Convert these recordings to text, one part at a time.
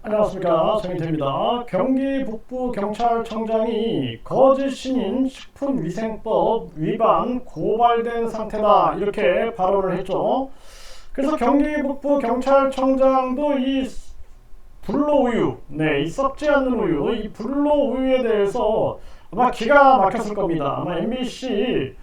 안녕하십니까, 정인태입니다. 경기 북부경찰청장이 거짓 신인 식품위생법 위반 고발된 상태다, 이렇게 발언을 했죠. 그래서 경기 북부경찰청장도 이 불로우유, 이 썩지 않는 우유, 이 불로우유에 대해서 아마 기가 막혔을 겁니다. 아마 MBC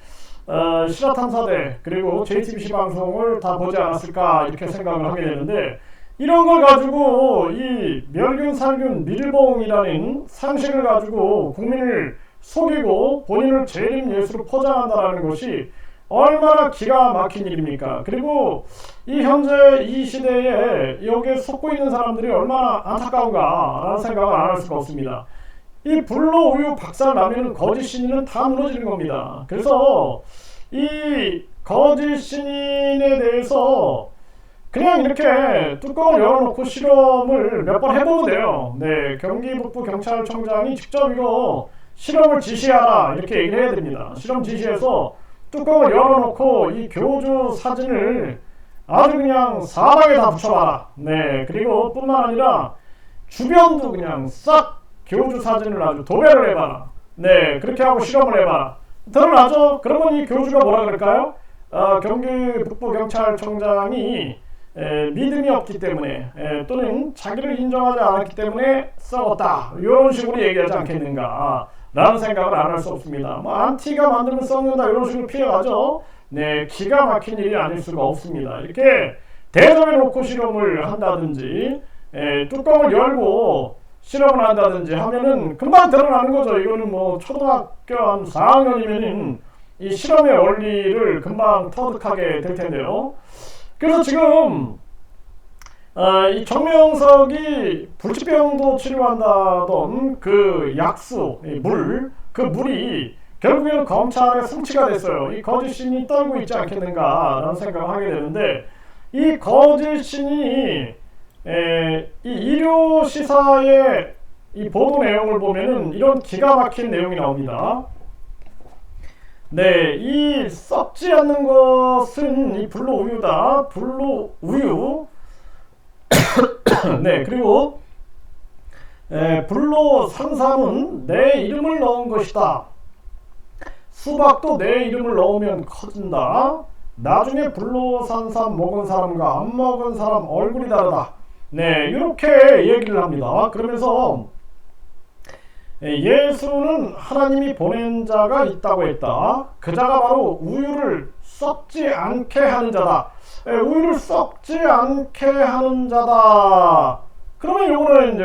실화탐사대 그리고 JTBC 방송을 다 보지 않았을까, 이렇게 생각을 하게 되는데, 이런 걸 가지고 이 멸균, 살균, 밀봉이라는 상식을 가지고 국민을 속이고 본인을 재림 예수로 포장한다는 것이 얼마나 기가 막힌 일입니까? 그리고 이 현재 이 시대에 여기에 속고 있는 사람들이 얼마나 안타까운가 라는 생각을 안 할 수가 없습니다. 이 불로 우유 박살 나면 거짓 신인은 다 무너지는 겁니다. 그래서 이 거짓 신인에 대해서 그냥 이렇게 뚜껑을 열어놓고 실험을 몇 번 해보면 돼요. 경기 북부경찰청장이 직접 이거 실험을 지시하라, 이렇게 얘기를 해야 됩니다. 실험 지시해서 뚜껑을 열어놓고 이 교주 사진을 아주 그냥 사방에 다 붙여봐라. 그리고 뿐만 아니라 주변도 그냥 싹 교주 사진을 아주 도배를 해봐라. 그렇게 하고 실험을 해봐라. 드러나죠? 그러면 이 교주가 뭐라 그럴까요? 경기 북부경찰청장이 믿음이 없기 때문에 또는 자기를 인정하지 않았기 때문에 썩었다, 이런 식으로 얘기하지 않겠는가 라는 생각을 안 할 수 없습니다. 안티가 만들면 썩는다, 이런 식으로 피해가죠. 기가 막힌 일이 아닐 수가 없습니다. 이렇게 대접해 놓고 실험을 한다든지 뚜껑을 열고 실험을 한다든지 하면은 금방 드러나는 거죠. 이거는 뭐 초등학교 한 4학년이면은 이 실험의 원리를 금방 터득하게 될 텐데요. 그래서 지금 이 정명석이 불치병도 치료한다던 그 약수, 그 물이 결국에는 검찰에 송치가 됐어요. 이 거짓 신이 떨고 있지 않겠는가 라는 생각을 하게 되는데, 이 거짓 신이 이 일요 시사의 이 보도 내용을 보면은 이런 기가 막힌 내용이 나옵니다. 이 썩지 않는 것은 이 불로우유다. 불로우유. 그리고 불로산삼은 내 이름을 넣은 것이다. 수박도 내 이름을 넣으면 커진다. 나중에 불로산삼 먹은 사람과 안 먹은 사람 얼굴이 다르다. 이렇게 얘기를 합니다. 그러면서 예수는 하나님이 보낸 자가 있다고 했다. 그 자가 바로 우유를 썩지 않게 하는 자다. 우유를 썩지 않게 하는 자다. 그러면 요거는 이제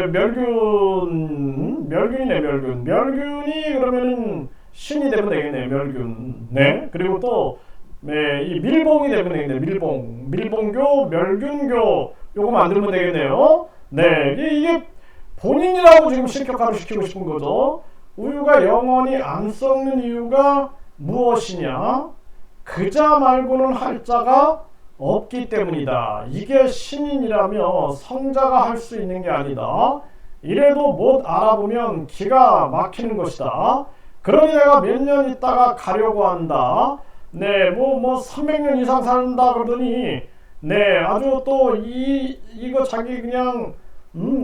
멸균이네, 멸균. 멸균이 그러면은 신이 되면 되겠네, 멸균. 그리고 또 이 밀봉이 되면 되겠네, 밀봉. 밀봉교, 멸균교, 요거 만들면 되겠네요. 이게 본인이라고 지금 신격화를 시키고 싶은 거죠. 우유가 영원히 안 썩는 이유가 무엇이냐? 그자 말고는 할 자가 없기 때문이다. 이게 신인이라며 성자가 할 수 있는 게 아니다. 이래도 못 알아보면 기가 막히는 것이다. 그러니 내가 몇 년 있다가 가려고 한다. 300년 이상 산다 그러더니 아주 또 이거 자기 그냥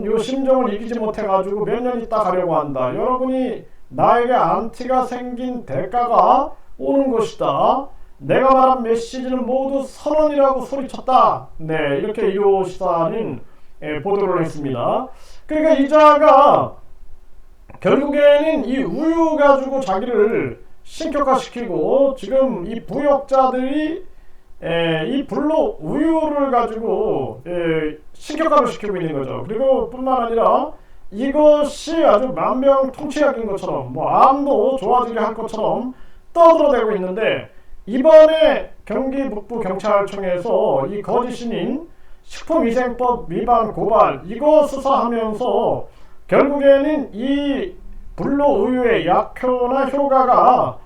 요 심정을 이기지 못해가지고 몇 년 있다 가려고 한다. 여러분이 나에게 안티가 생긴 대가가 오는 것이다. 내가 말한 메시지는 모두 선언이라고 소리쳤다. 이렇게 일요 시사는 보도를 했습니다. 그러니까 이 자가 결국에는 이 우유 가지고 자기를 신격화시키고, 지금 이 부역자들이 이 불로 우유를 가지고 신격화를 시키고 있는 거죠. 그리고 뿐만 아니라 이것이 아주 만병통치약인 것처럼, 암도 좋아지게 할 것처럼 떠들어대고 있는데, 이번에 경기 북부경찰청에서 이 거짓 신인 식품위생법 위반 고발, 이거 수사하면서 결국에는 이 불로 우유의 약효나 효과가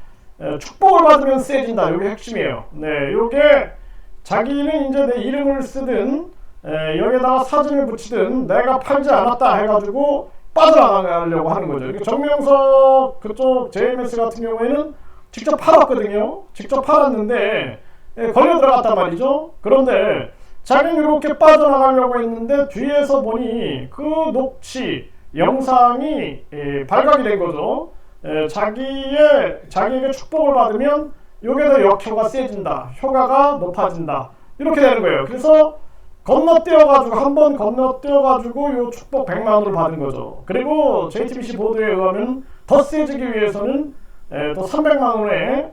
축복을 받으면 세진다. 이게 핵심이에요. 이게 자기는 이제 내 이름을 쓰든 여기다가 사진을 붙이든 내가 팔지 않았다 해가지고 빠져나가려고 하는 거죠. 정명석 그쪽 JMS 같은 경우에는 직접 팔았거든요. 직접 팔았는데 걸려 들어갔단 말이죠. 그런데 자기는 이렇게 빠져나가려고 했는데 뒤에서 보니 그 녹취 영상이 발각이 된 거죠. 자기에게 축복을 받으면 요게 더 역효가 세진다, 효과가 높아진다, 이렇게 되는 거예요. 그래서 건너뛰어가지고 한 번 건너뛰어가지고 요 축복 100만원을 받은 거죠. 그리고 JTBC 보도에 의하면 더 세지기 위해서는 또 300만원의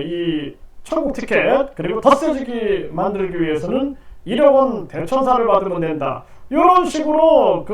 이 천국 티켓, 그리고 더 세지기 만들기 위해서는 1억원 대천사를 받으면 된다, 이런 식으로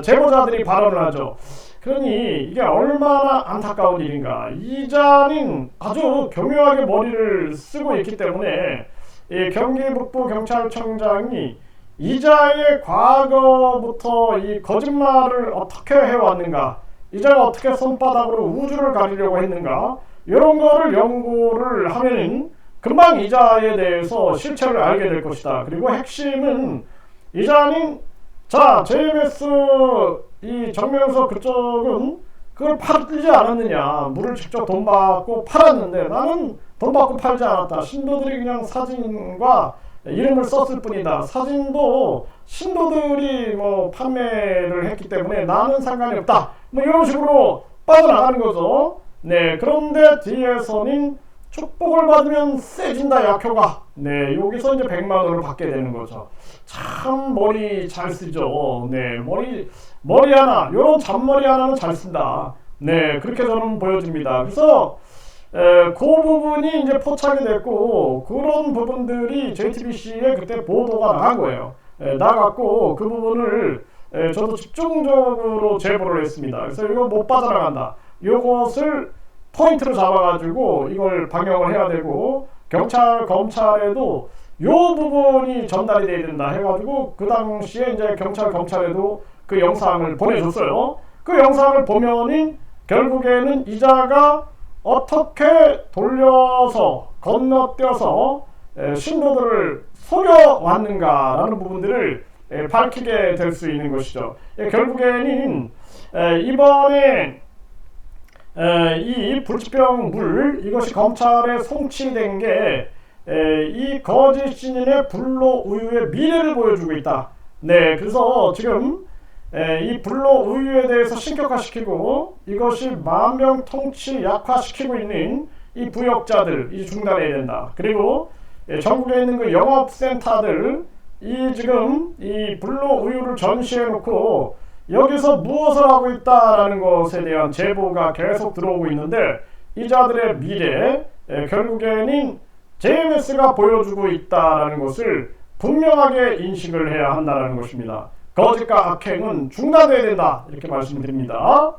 제보자들이 발언을 하죠. 그러니 이게 얼마나 안타까운 일인가. 이자는 아주 교묘하게 머리를 쓰고 있기 때문에 이 경기북부경찰청장이 이자의 과거부터 이 거짓말을 어떻게 해왔는가, 이자가 어떻게 손바닥으로 우주를 가리려고 했는가, 이런 거를 연구를 하면은 금방 이자에 대해서 실체를 알게 될 것이다. 그리고 핵심은 이자는 JMS 이 정명석 그쪽은 그걸 팔지 않았느냐, 물을 직접 돈 받고 팔았는데 나는 돈 받고 팔지 않았다, 신도들이 그냥 사진과 이름을 썼을 뿐이다, 사진도 신도들이 뭐 판매를 했기 때문에 나는 상관이 없다, 뭐 이런 식으로 빠져나가는 거죠. 네, 그런데 뒤에서는 축복을 받으면 세진다, 약효가. 네, 여기서 이제 100만원을 받게 되는 거죠. 참 머리 잘 쓰죠. 네, 머리 하나, 요런 잔머리 하나는 잘 쓴다. 네, 그렇게 저는 보여집니다. 그래서 그 부분이 이제 포착이 됐고, 그런 부분들이 JTBC에 그때 보도가 나간 거예요. 나갔고 그 부분을 저도 집중적으로 제보를 했습니다. 그래서 이거 못 빠져나간다, 요것을 포인트로 잡아가지고 이걸 방영을 해야 되고, 경찰, 검찰에도 요 부분이 전달이 돼야 된다 해가지고 그 당시에 이제 경찰, 검찰에도 그 영상을 보내줬어요. 그 영상을 보면은 결국에는 이자가 어떻게 돌려서 건너뛰어서 신도들을 속여왔는가라는 부분들을 밝히게 될 수 있는 것이죠. 결국에는 이번에 이 불치병 물, 이것이 검찰에 송치된 게 이 거짓 신인의 불로 우유의 미래를 보여주고 있다. 네, 그래서 지금 이 불로 우유에 대해서 신격화시키고 이것이 만병통치 약화시키고 있는 이 부역자들, 이 중단해야 된다. 그리고 전국에 있는 그 영업센터들, 지금 이 불로 우유를 전시해 놓고 여기서 무엇을 하고 있다라는 것에 대한 제보가 계속 들어오고 있는데, 이자들의 미래, 결국에는 JMS가 보여주고 있다라는 것을 분명하게 인식을 해야 한다는 것입니다. 거짓과 악행은 중단해야 된다, 이렇게 말씀드립니다.